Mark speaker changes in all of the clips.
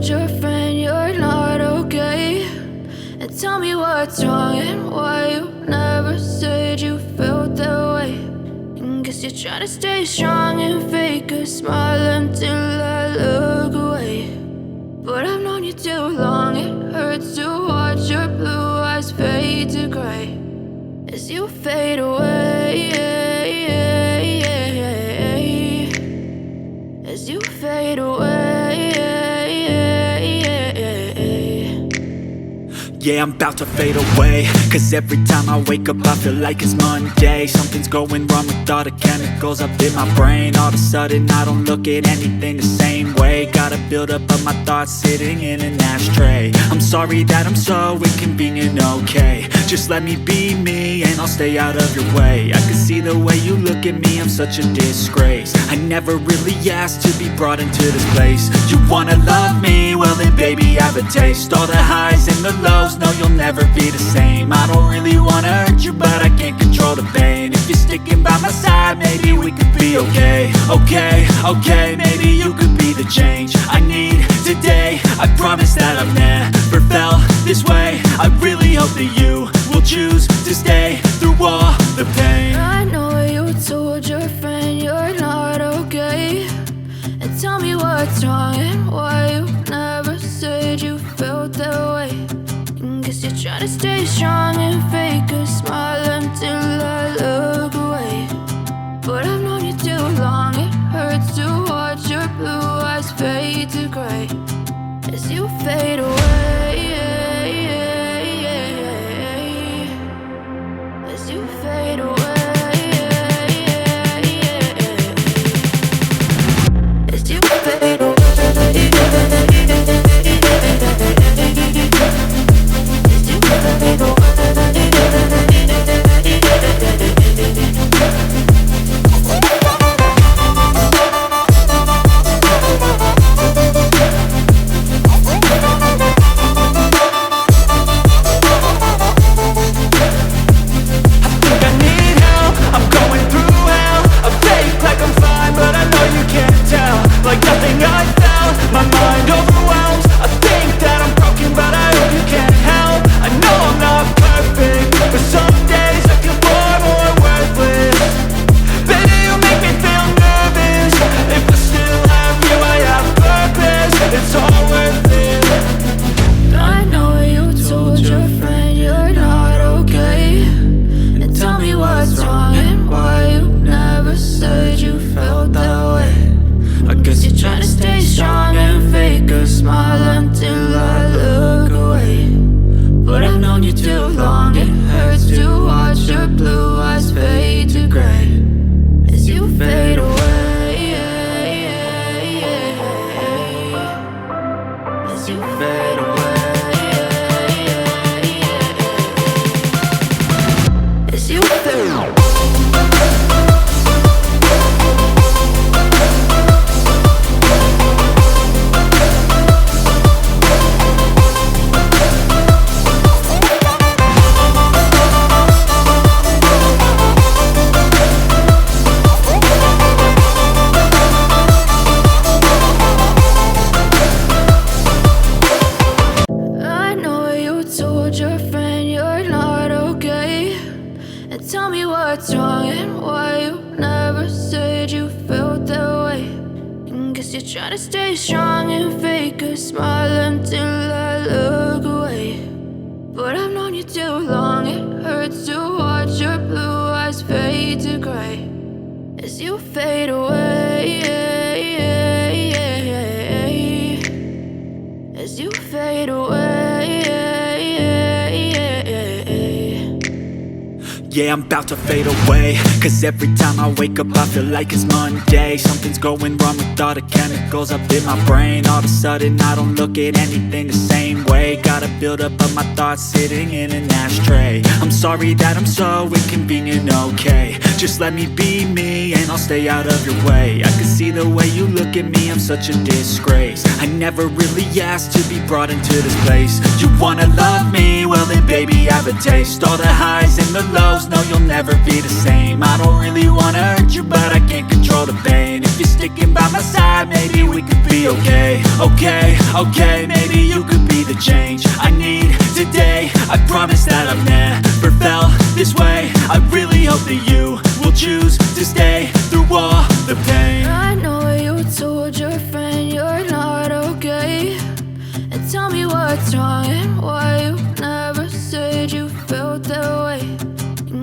Speaker 1: told your friend you're not okay? And tell me what's wrong and why you never said you felt that way. And guess you're trying to stay strong and fake a smile until I look away. But I've known you too long, it hurts to watch your blue eyes fade to gray as you fade away, as you fade away.
Speaker 2: Yeah, I'm about to fade away, cause every time I wake up I feel like it's Monday. Something's going wrong with all the chemicals up in my brain. All of a sudden I don't look at anything the same way. Got a buildup of my thoughts sitting in an ashtray. I'm sorry that I'm so inconvenient, okay? Just let me be me and I'll stay out of your way. I can see the way you look at me, I'm such a disgrace. I never really asked to be brought into this place. You wanna love me? Well then baby have a taste. All the highs and the lows, no you'll never be the same. I don't really wanna hurt you but I can't control the pain. If you're sticking by my side maybe we could be okay. Okay, maybe you could be the change I need today. I promise that I've never felt this way. I really hope that you will choose to stay through all the pain.
Speaker 1: I know you told your friend you're not okay. And tell me what's wrong and why you never said you felt that way. And guess you're trying to stay strong and fake a smile until I look away. But I've known you too long, it hurts to watch your blue eyes fade to gray as you fade away, as you fade away, as you fade away. What's wrong and why you never said you felt that way. And guess you're trying to stay strong and fake a smile until I look away. But I've known you too long, it hurts to watch your blue eyes fade to gray as you fade away, as you fade away.
Speaker 2: Yeah, I'm about to fade away, cause every time I wake up I feel like it's Monday. Something's going wrong with all the chemicals up in my brain. All of a sudden I don't look at anything the same way. Got a buildup of my thoughts sitting in an ashtray. I'm sorry that I'm so inconvenient, okay? Just let me be me and I'll stay out of your way. I can see the way you look at me, I'm such a disgrace. I never really asked to be brought into this place. You wanna love me? Well then baby have a taste. All the highs and the lows, no you'll never be the same. I don't really wanna hurt you but I can't control the pain. If you're sticking by my side maybe we could be okay. okay, okay, maybe you could be the change I need today. I promise that I've never felt this way. I really hope that you will choose to stay through all the pain.
Speaker 1: I know you told your friend you're not okay, and tell me what's wrong and why you never said you felt that way.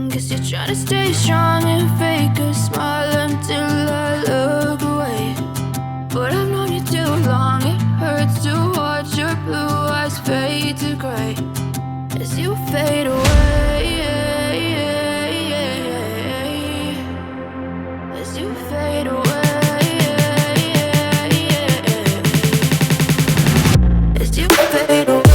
Speaker 1: Guess you're trying to stay strong and fake a smile until I look away. But I've known you too long, it hurts to watch your blue eyes fade to gray as you fade away. As you fade away. As you fade away.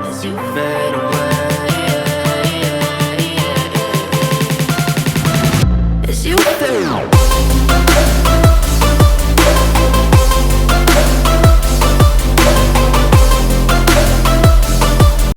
Speaker 1: As you fade away. As you fade away.